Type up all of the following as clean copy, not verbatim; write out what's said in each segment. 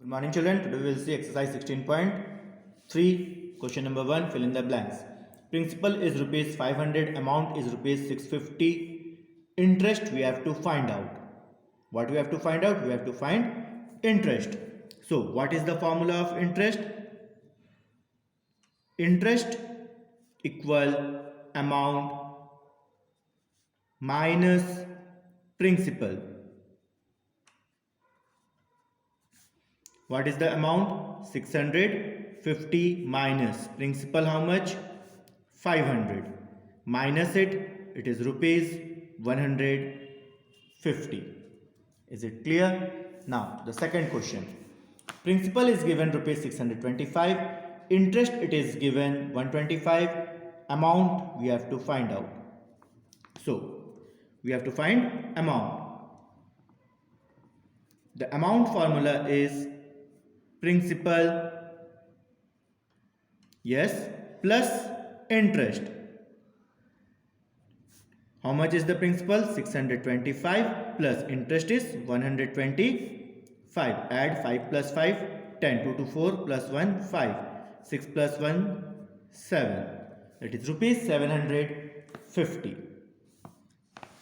Good morning children. Today we will see exercise 16.3. Question number 1. Fill in the blanks. Principal is rupees 500. Amount is rupees 650. Interest we have to find out. What we have to find out? We have to find interest. So what is the formula of interest? Interest equal amount minus principal. What is the amount? 650 minus principal how much? 500. Minus it is rupees 150. Is it clear? Now the second question. Principal is given rupees 625. Interest it is given 125. Amount we have to find out. So we have to find amount. The amount formula is principal, yes, plus interest. How much is the principal? 625 plus interest is 125. Add 5 plus 5, 10. 2 to 4 plus 1, 5. 6 plus 1, 7. That is rupees 750.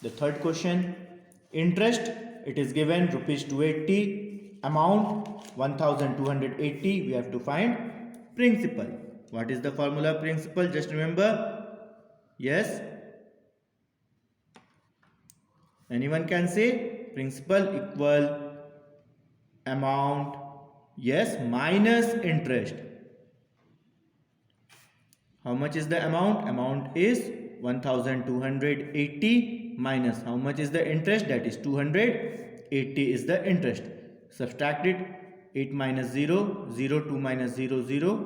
The third question. Interest, it is given rupees 280. Amount 1280. We have to find principal. What is the formula principal? Just remember. Yes. Anyone can say principal equal amount, yes, minus interest. How much is the amount? Amount is 1280 minus how much is the interest? That is 280 is the interest. Subtract it. 8 minus 0, 0, 2 minus 0, 0,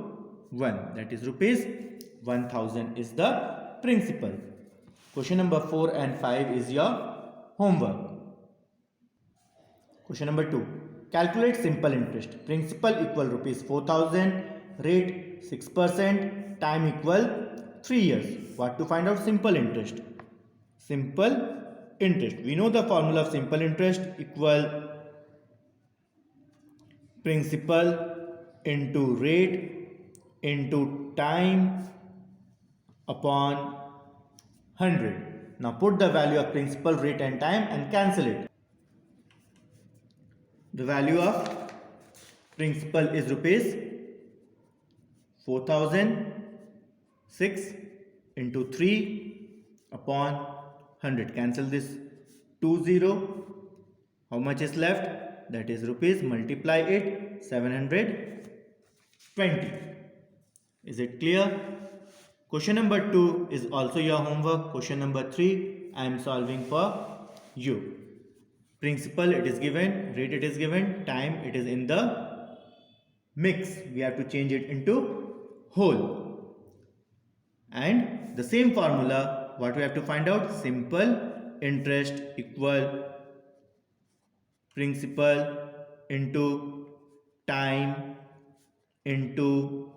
1. That is rupees 1000 is the principal. Question number 4 and 5 is your homework. Question number 2. Calculate simple interest. Principal equal rupees 4000. Rate 6%. Time equal 3 years. What to find out? Simple interest. Simple interest. We know the formula of simple interest equal principal into rate into time upon 100. Now put the value of principal, rate and time and cancel it. The value of principal is rupees 4006 into 3 upon 100. Cancel this 20. How much is left? That is rupees, multiply it, 720. Is it clear? Question number 2 is also your homework. Question number 3 I am solving for you. Principal it is given, rate it is given, time it is in the mix. We have to change it into whole. And the same formula, what we have to find out? Simple interest equal principal into time into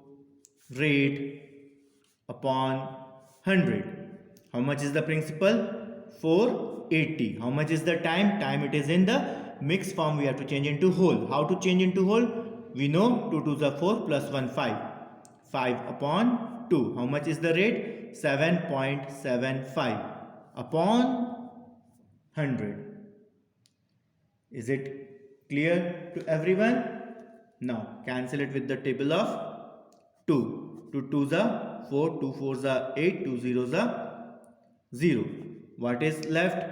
rate upon 100. How much is the principal? 480. How much is the time? Time it is in the mixed form. We have to change into whole. How to change into whole? We know 2 2s are 4 plus 1 5. 5 upon 2. How much is the rate? 7.75 upon 100. Is it clear to everyone? Now cancel it with the table of 2. 2 2s are 4, 2 4s are 8, 2 zeros are 0. What is left?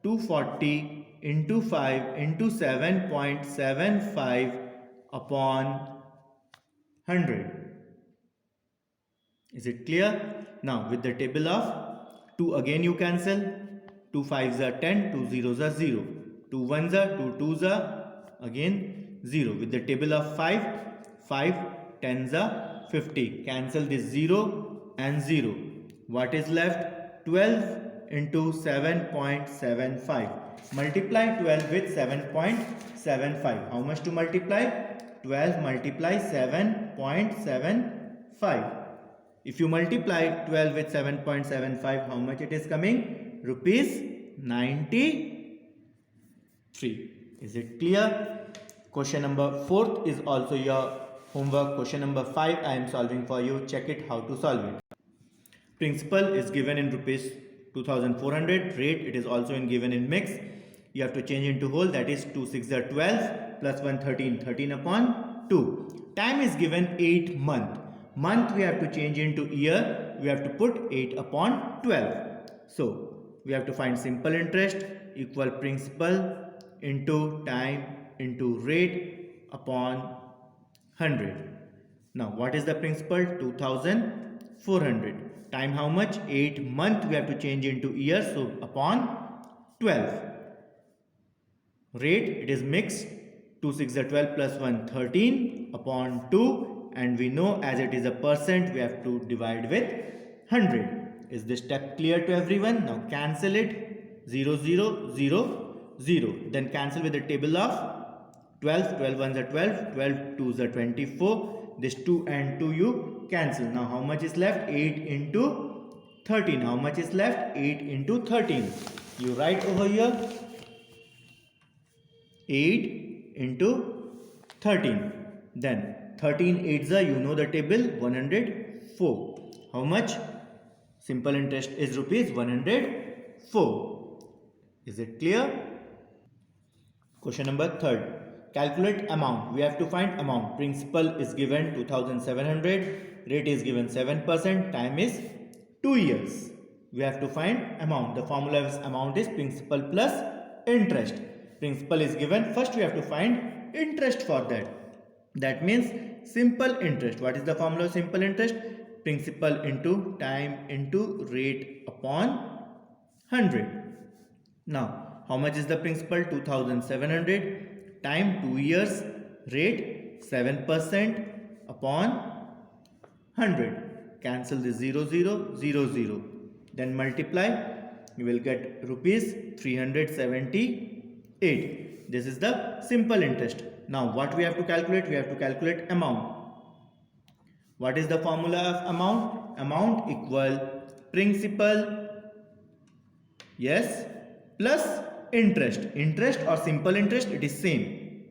240 into 5 into 7.75 upon 100. Is it clear? Now with the table of 2 again you cancel. 2 5s are 10, 2 zeros are 0. 2 1s are 2 2s are again 0. With the table of 5, 5 10s are 50. Cancel this 0 and 0. What is left? 12 into 7.75. Multiply 12 with 7.75. How much to multiply? 12 multiply 7.75. If you multiply 12 with 7.75, how much it is coming? Rupees 93. Is it clear? Question number 4th is also your homework. Question number 5 I am solving for you. Check it how to solve it. Principal is given in rupees 2400. Rate it is also given in mix. You have to change into whole, that is 2 6 are 12 plus 1 13, 13 upon 2. Time is given 8 month. Month we have to change into year. We have to put 8 upon 12. So we have to find simple interest equal principal into time into rate upon 100. Now what is the principal? 2400. Time how much? 8 month we have to change into year, so upon 12. Rate it is mixed, 2 6 are 12 plus 1 13 upon 2, and we know as it is a percent we have to divide with 100. Is this step clear to everyone? Now cancel it, 0 0 0 0. Then cancel with the table of 12, 12 ones are 12, 12 twos are 24. This 2 and 2 you cancel. Now how much is left? 8 into 13. How much is left? 8 into 13. You write over here 8 into 13. Then 13 8s are, you know the table, 104. How much? Simple interest is rupees 104. Is it clear? Question number 3rd. Calculate amount. We have to find amount. Principal is given 2700. Rate is given 7%. Time is 2 years. We have to find amount. The formula of amount is principal plus interest. Principal is given. First we have to find interest for that. That means simple interest. What is the formula of simple interest? Principal into time into rate upon 100. Now, how much is the principal? 2700. Time 2 years. Rate 7% upon 100. Cancel the 0 0 0 0. Then multiply. You will get rupees 378. This is the simple interest. Now what we have to calculate? We have to calculate amount. What is the formula of amount? Amount equal principal, yes, plus interest. Interest or simple interest, it is same.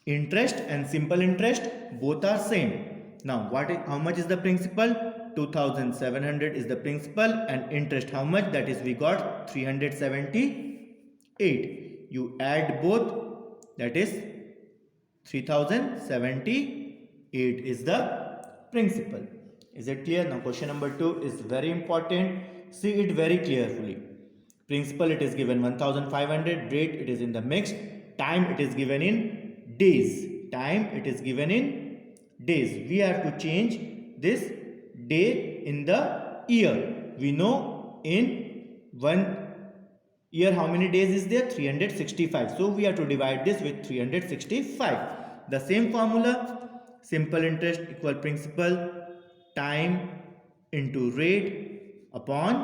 Interest and simple interest both are same. Now how much is the principal? 2700 is the principal, and interest how much? That is we got 378. You add both, that is 3078 is the principal. Is it clear? Now question number 2 is very important. See it very carefully. Principal it is given 1500. Rate it is in the mixed. Time it is given in days. Time it is given in days. We have to change this day in the year. We know in 1 year how many days is there? 365. So we have to divide this with 365. The same formula, simple interest equal principal, time into rate upon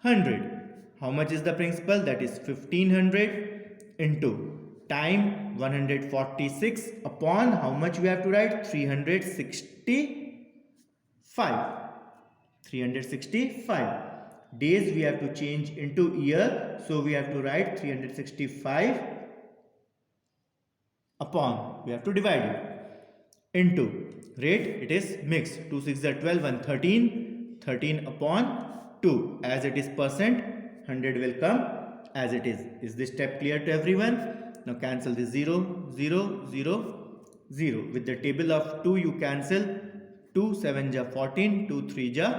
100. How much is the principal? That is 1500 into time 146 upon how much we have to write? 365. 365. Days we have to change into year, so we have to write 365 upon, we have to divide it, into rate it is mixed, 2 6 are 12, 1 13, 13 upon 2. As it is percent, 100 will come as it is. Is this step clear to everyone? Now cancel the 0 0 0 0. With the table of 2 you cancel. 2 7 ja 14, 2 3 ja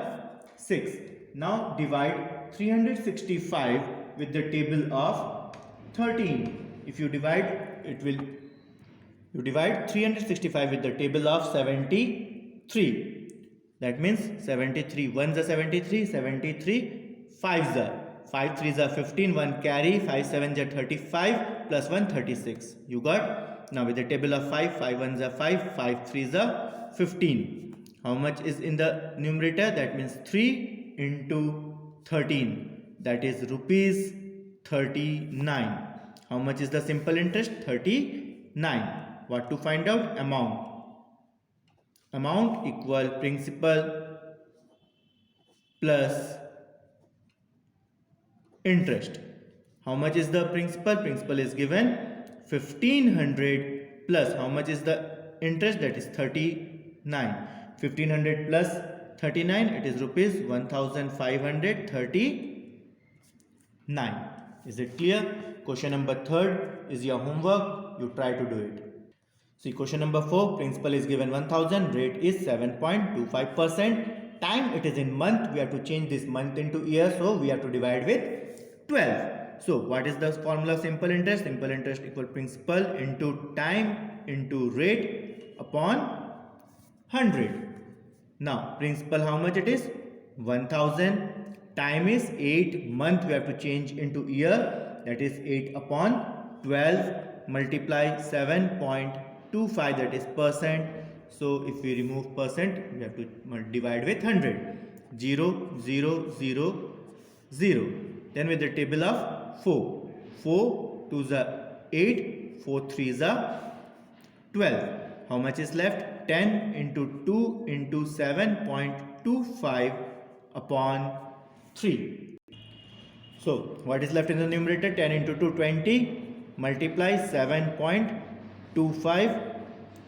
6. Now divide 365 with the table of 13. If you divide, it will, you divide 365 with the table of 73. That means 73 1s are 73, 73 5s are 5 3s are 15, 1 carry, 5 7s are 35 plus 1 36. You got? Now with the table of 5, 5 1s are 5, 5 3s are 15. How much is in the numerator? That means 3 into 13. That is rupees 39. How much is the simple interest? 39. What to find out? Amount. Amount equal principal plus interest. How much is the principal? Principal is given 1500 plus how much is the interest? That is 39. 1500 plus 39, it is rupees 1539. Is it clear? Question number 3rd is your homework. You try to do it. See, question number 4, principal is given 1000, rate is 7.25%. Time, it is in month. We have to change this month into year, so we have to divide with 12. So what is the formula of simple interest? Simple interest equal principal into time into rate upon 100. Now principal how much it is? 1000. Time is 8. Month we have to change into year. That is 8 upon 12 multiply 7.25, that is percent. So if we remove percent, we have to divide with 100. 0, 0, 0, 0. Then with the table of 4. 4 2s are 8. 4 3s are 12. How much is left? 10 into 2 into 7.25 upon 3. So what is left in the numerator? 10 into 2, 20. Multiply 7.25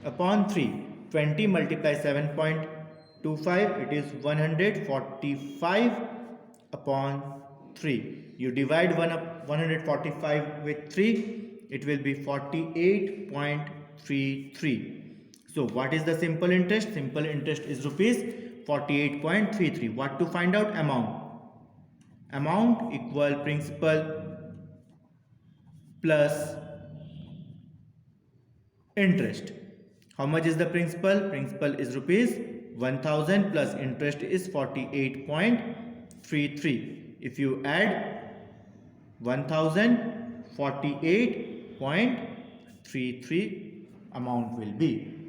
upon 3. 20 multiply 7.25, it is 145 upon 3. You divide 145 with 3, it will be 48.33. So what is the simple interest? Simple interest is rupees 48.33. What to find out? Amount. Amount equal principal plus interest. How much is the principal? Principal is rupees 1000 plus interest is 48.33. If you add 1000, 48.33 amount will be.